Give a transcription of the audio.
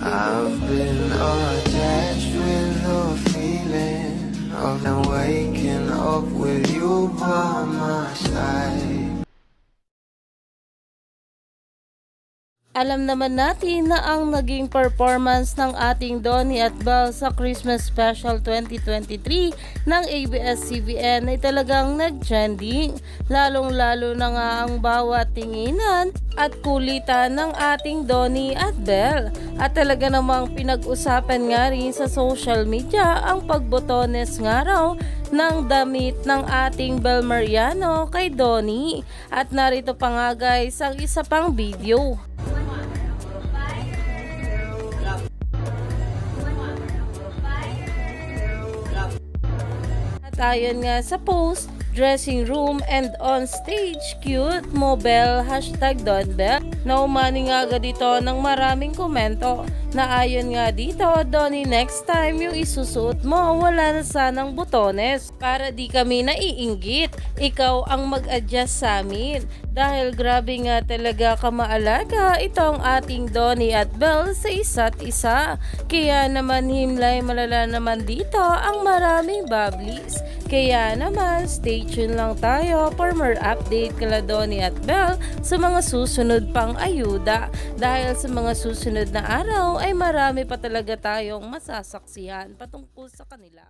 I've been attached with the feeling of waking up with you by my side. Alam naman natin na ang naging performance ng ating Donnie at Belle sa Christmas Special 2023 ng ABS-CBN ay talagang nag-trending. Lalong-lalo na nga ang bawat tinginan at kulitan ng ating Donnie at Belle. At talaga namang pinag-usapan nga rin sa social media ang pagbotones nga raw ng damit ng ating Belle Mariano kay Donnie. At narito pa nga guys ang isa pang video. Ayon nga sa post, dressing room and on stage, cute mo Belle, #DonBelle. Naumani nga agad dito ng maraming komento na ayon nga dito, Donnie, next time yung isusuot mo, wala na sanang butones para di kami naiinggit. Ikaw ang mag-adjust sa amin. Dahil grabe nga talaga kamaalaga itong ating Donnie at Belle sa isa't isa. Kaya naman himlay malala naman dito ang maraming bubblies. Kaya naman stay tuned lang tayo for more update kala Donnie at Belle sa mga susunod pang ayuda. Dahil sa mga susunod na araw ay marami pa talaga tayong masasaksihan patungkol sa kanila.